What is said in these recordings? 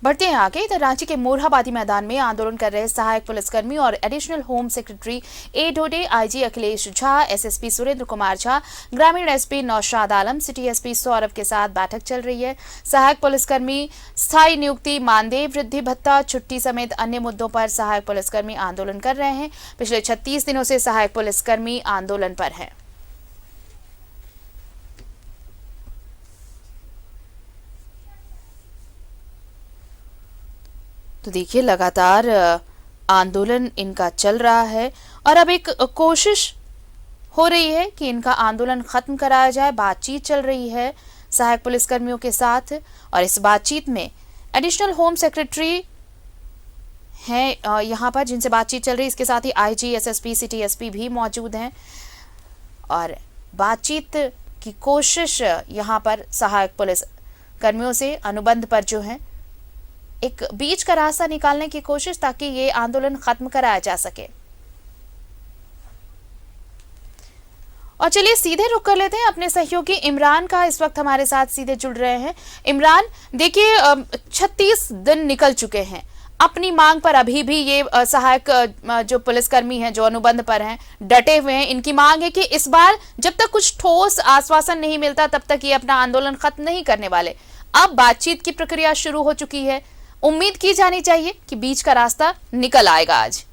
बढ़ते हैं आगे। इधर रांची के मोरहाबादी मैदान में आंदोलन कर रहे सहायक पुलिसकर्मी और additional home secretary A Dode, IG Akhilesh Jha, SSP Surendra Kumar Jha, ग्रामीण SP Naushad Alam, city SP Saurabh के साथ बैठक चल रही है। सहायक पुलिसकर्मी स्थायी नियुक्ति, मानदेय वृद्धि भत्ता, छुट्टी समेत अन्य मुद्दों पर सहायक पुलिसकर्मी आंदोलन कर रहे हैं। पिछले 36 दिनों से सहायक पुलिसकर्मी आंदोलन पर है। तो देखिए, लगातार आंदोलन इनका चल रहा है और अब एक कोशिश हो रही है कि इनका आंदोलन खत्म कराया जाए। बातचीत चल रही है सहायक पुलिसकर्मियों के साथ और इस बातचीत में एडिशनल होम सेक्रेटरी हैं यहाँ पर जिनसे बातचीत चल रही है। इसके साथ ही आईजी, एसएसपी, सिटी एसपी भी मौजूद हैं और बातचीत की कोशिश यहाँ पर सहायक पुलिस कर्मियों से अनुबंध पर जो है एक बीच का रास्ता निकालने की कोशिश, ताकि ये आंदोलन खत्म कराया जा सके। और चलिए सीधे रुक कर लेते हैं अपने सहयोगी इमरान का। इस वक्त हमारे साथ सीधे जुड़ रहे हैं। इमरान, देखिए 36 दिन निकल चुके हैं, अपनी मांग पर अभी भी ये सहायक जो पुलिसकर्मी हैं जो अनुबंध पर हैं डटे हुए हैं। इनकी मांग है कि इस बार जब तक कुछ ठोस आश्वासन नहीं मिलता तब तक ये अपना आंदोलन खत्म नहीं करने वाले। अब बातचीत की प्रक्रिया शुरू हो चुकी है, उम्मीद की जानी चाहिए कि बीच का रास्ता निकल आएगा आज।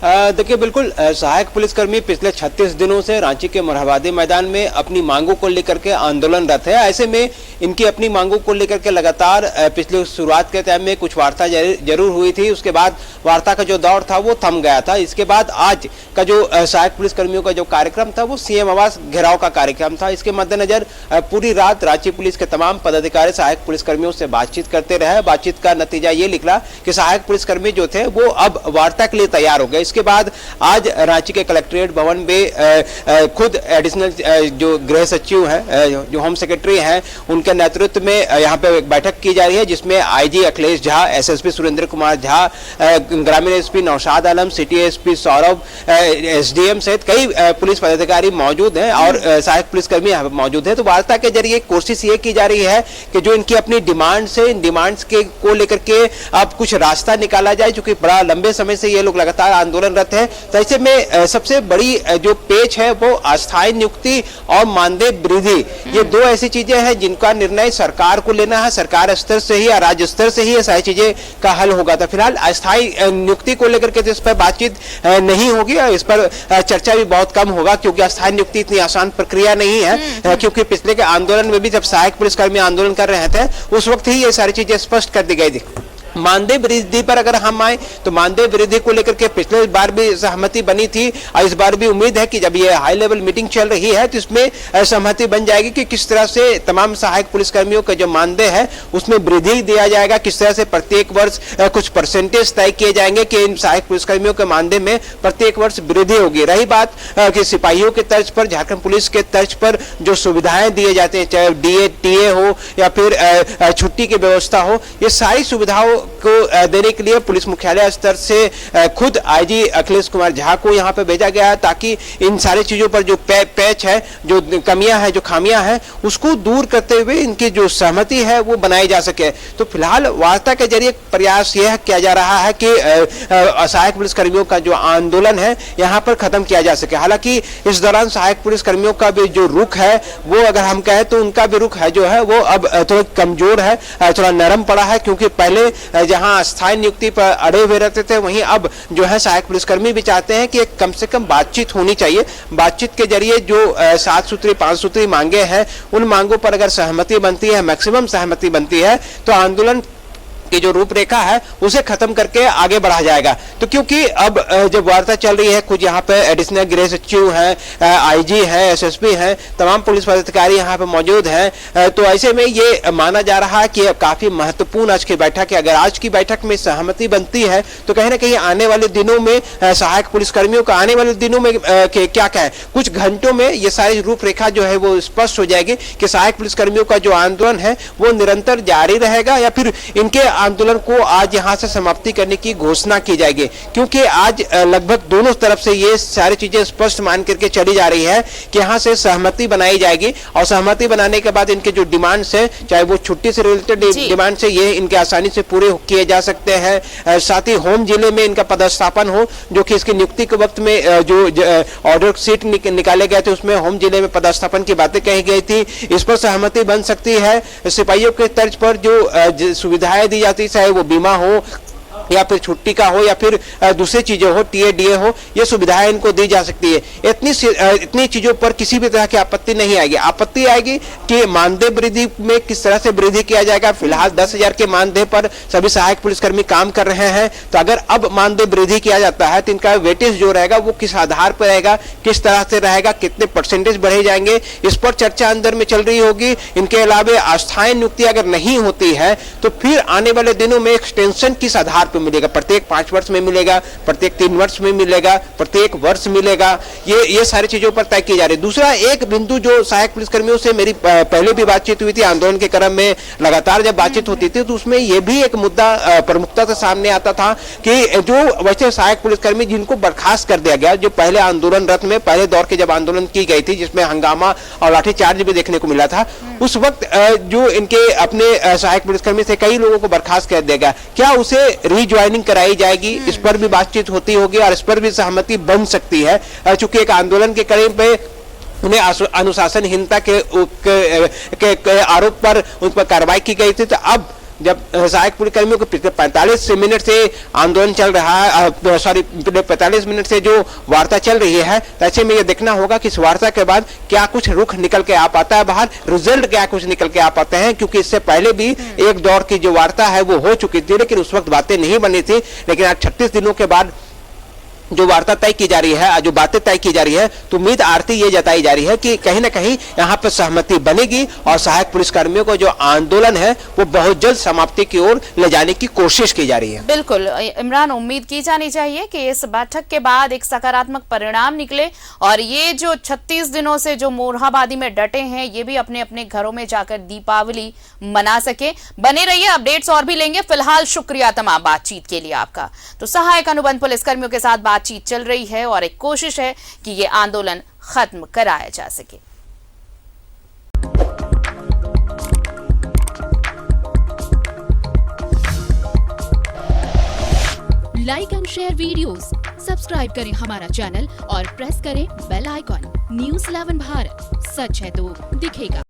देखिए, बिल्कुल सहायक पुलिसकर्मी पिछले 36 दिनों से रांची के मोरहाबादी मैदान में अपनी मांगों को लेकर के आंदोलनरत है। ऐसे में इनकी अपनी मांगों को लेकर के लगातार पिछले शुरुआत के टाइम में कुछ वार्ता जरूर हुई थी, उसके बाद वार्ता का जो दौर था वो थम गया था। इसके बाद आज का जो सहायक पुलिसकर्मियों का जो कार्यक्रम था वो सीएम आवास घेराव का कार्यक्रम था। इसके मद्देनजर पूरी रात रांची पुलिस के तमाम पदाधिकारी सहायक पुलिसकर्मियों से बातचीत करते रहे। बातचीत का नतीजा ये निकला कि सहायक पुलिसकर्मी जो थे वो अब वार्ता के लिए तैयार हो गए। इसके बाद आज रांची के कलेक्ट्रेट भवन में खुद एडिशनल जो गृह सचिव हैं, जो होम सेक्रेटरी हैं, उनके नेतृत्व में यहाँ पे एक बैठक की जा रही है, जिसमें आईजी अखिलेश झा, एसएसपी सुरेंद्र कुमार झा, ग्रामीण SP Naushad Alam, city SP Saurabh, SDM सहित कई पुलिस पदाधिकारी मौजूद हैं और सहायक पुलिसकर्मी यहाँ पे मौजूद है। तो वार्ता के जरिए कोशिश ये की जा रही है कि जो इनकी अपनी डिमांड से इन डिमांड्स के को लेकर के अब कुछ रास्ता निकाला जाए, क्योंकि बड़ा लंबे समय से ये लोग लगातार आंदोलनरत है। तो ऐसे में सबसे बड़ी जो पेच है वो अस्थायी नियुक्ति और मानदेय वृद्धि, ये दो ऐसी चीजें हैं जिनका निर्णय सरकार को लेना है। सरकार स्तर से ही या राज्य स्तर से ही ये सारी चीजें का हल होगा। तो फिलहाल अस्थायी नियुक्ति को लेकर के इस पर बातचीत नहीं होगी और इस पर चर्चा भी बहुत कम होगा, क्योंकि अस्थायी नियुक्ति इतनी आसान प्रक्रिया नहीं है। क्योंकि पिछले के आंदोलन में भी जब सहायक पुलिसकर्मी आंदोलन कर रहे थे उस वक्त ही ये सारी चीजें स्पष्ट कर दी गई थी। मानदेय वृद्धि पर अगर हम आए तो मानदेय वृद्धि को लेकर के पिछले बार भी सहमति बनी थी और इस बार भी उम्मीद है कि जब ये हाई लेवल मीटिंग चल रही है तो इसमें सहमति बन जाएगी कि किस तरह से तमाम सहायक पुलिसकर्मियों का जो मानदेय है उसमें वृद्धि दिया जाएगा, किस तरह से प्रत्येक वर्ष कुछ परसेंटेज तय किए जाएंगे कि इन सहायक पुलिसकर्मियों के मानदेय में प्रत्येक वर्ष वृद्धि होगी। रही बात कि सिपाहियों के तर्ज पर, झारखंड पुलिस के तर्ज पर जो सुविधाएं दिए जाते हैं, चाहे डीए टीए हो या फिर छुट्टी की व्यवस्था हो, ये सारी सुविधाओं को देने के लिए पुलिस मुख्यालय स्तर से खुद आईजी अखिलेश कुमार झा को यहाँ पे भेजा गया है, ताकि इन सारी चीजों पर जो पैच है, जो कमियां हैं, जो खामियां हैं, उसको दूर करते हुए इनकी जो सहमति है वो बनाई जा सके। तो फिलहाल वार्ता के जरिए प्रयास यह किया जा रहा है कि सहायक पुलिसकर्मियों का जो आंदोलन है यहाँ पर खत्म किया जा सके। हालांकि इस दौरान सहायक पुलिसकर्मियों का भी जो रुख है वो अगर हम कहें तो उनका भी रुख है जो है वो अब थोड़ा कमजोर है, थोड़ा नरम पड़ा है, क्योंकि पहले जहां अस्थायी नियुक्ति पर अड़े हुए रहते थे वहीं अब जो है सहायक पुलिसकर्मी भी चाहते हैं कि कम से कम बातचीत होनी चाहिए। बातचीत के जरिए जो 7 सूत्री 5 सूत्री मांगे हैं उन मांगों पर अगर सहमति बनती है, मैक्सिमम सहमति बनती है, तो आंदोलन की जो रूपरेखा है उसे खत्म करके आगे बढ़ा जाएगा। तो क्योंकि अब जब वार्ता चल रही है, कुछ यहाँ पे एडिशनल गृह सचिव हैं, आईजी हैं, एसएसपी हैं, तमाम पुलिस पदाधिकारी यहाँ पे मौजूद हैं, तो ऐसे में ये माना जा रहा है कि काफी महत्वपूर्ण आज की बैठक है। अगर आज की बैठक में सहमति बनती है तो कहीं ना कहीं आने वाले दिनों में सहायक पुलिसकर्मियों का आने वाले दिनों में क्या कहें, कुछ घंटों में ये सारी रूपरेखा जो है वो स्पष्ट हो जाएगी कि सहायक पुलिसकर्मियों का जो आंदोलन है वो निरंतर जारी रहेगा या फिर इनके आंदोलन को आज यहाँ से समाप्ति करने की घोषणा की जाएगी, क्योंकि आज लगभग दोनों तरफ से ये सारी चीजें स्पष्ट मान करके चली जा रही है कि यहाँ से सहमति बनाई जाएगी और सहमति बनाने के बाद इनके जो डिमांड्स है, चाहे वो छुट्टी से रिलेटेड डिमांड्स है, ये इनके आसानी से पूरे किए जा सकते हैं। साथ ही होम जिले में इनका पदस्थापन हो, जो कि इसकी नियुक्ति के वक्त में जो ऑर्डर सीट निकाले गए थे उसमें होम जिले में पदस्थापन की बातें कही गई थी। इस पर सहमति बन सकती है। सिपाहियों के तर्ज पर जो सुविधाएं दी जाती, चाहे वो बीमा हो या फिर छुट्टी का हो या फिर दूसरी चीजें हो, टीएडीए हो, ये सुविधाएं इनको दी जा सकती है। इतनी चीजों पर किसी भी तरह की आपत्ति नहीं आएगी। आपत्ति आएगी कि मानदेय वृद्धि में किस तरह से वृद्धि किया जाएगा। फिलहाल 10,000 के मानदेय पर सभी सहायक पुलिसकर्मी काम कर रहे हैं, तो अगर अब मानदेय वृद्धि किया जाता है तो इनका वेटेज जो रहेगा वो किस आधार पर रहेगा, किस तरह से रहेगा, कितने परसेंटेज बढ़े जाएंगे, इस पर चर्चा अंदर में चल रही होगी। इनके अलावा अस्थायी नियुक्ति अगर नहीं होती है तो फिर आने वाले दिनों में एक्सटेंशन किस आधार मिलेगा, प्रत्येक 5 वर्ष में मिलेगा, प्रत्येक 3 वर्ष में मिलेगा, प्रत्येक वर्ष मिलेगा, ये सारी चीजों पर तय की जा रही है। दूसरा एक बिंदु जो सहायक पुलिसकर्मियों से मेरी पहले भी बातचीत हुई थी, आंदोलन के क्रम में लगातार जब बातचीत होती थी तो उसमें यह भी एक मुद्दा प्रमुखता से सामने आता था कि जो वैसे सहायक पुलिसकर्मी जिनको बर्खास्त कर दिया गया, जो पहले आंदोलन रथ में पहले दौर के जब आंदोलन की गई थी जिसमें हंगामा और लाठीचार्ज भी देखने को मिला था, उस वक्त जो इनके अपने सहायक पुलिसकर्मी से कई लोगों को बर्खास्त कर दिया गया, क्या उसे ज्वाइनिंग कराई जाएगी, इस पर भी बातचीत होती होगी और इस पर भी सहमति बन सकती है। चूंकि एक आंदोलन के करीब पे उन्हें अनुशासनहीनता के आरोप पर उन पर कार्रवाई की गई थी, तो अब जब सहायक पुलिसकर्मियों को पिछले 45 मिनट से आंदोलन चल रहा है, 45 मिनट से जो वार्ता चल रही है, तो ऐसे में ये देखना होगा कि इस वार्ता के बाद क्या कुछ रुख निकल के आ पाता है बाहर, रिजल्ट क्या कुछ निकल के आ पाते हैं। क्योंकि इससे पहले भी एक दौर की जो वार्ता है वो हो चुकी थी, लेकिन उस वक्त बातें नहीं बनी थी। लेकिन आज 36 दिनों के बाद जो वार्ता तय की जा रही है, जो बातें तय की जा रही है, तो उम्मीद आरती ये जताई जा रही है कि कहीं ना कहीं यहाँ पर सहमति बनेगी और सहायक पुलिसकर्मियों को जो आंदोलन है वो बहुत जल्द समाप्ति की ओर ले जाने की कोशिश की जा रही है। बिल्कुल इमरान, उम्मीद की जानी चाहिए कि इस बैठक के बाद एक सकारात्मक परिणाम निकले और ये जो 36 दिनों से जो मोरहाबादी में डटे हैं ये भी अपने अपने घरों में जाकर दीपावली मना सके। बने रहिए, अपडेट्स और भी लेंगे। फिलहाल शुक्रिया तमाम बातचीत के लिए आपका। तो सहायक अनुबंध पुलिसकर्मियों के साथ बातचीत चल रही है और एक कोशिश है कि ये आंदोलन खत्म कराया जा सके। Like and share videos, subscribe करें हमारा चैनल और प्रेस करें बेल आइकॉन। न्यूज़ 11 भारत, सच है तो दिखेगा।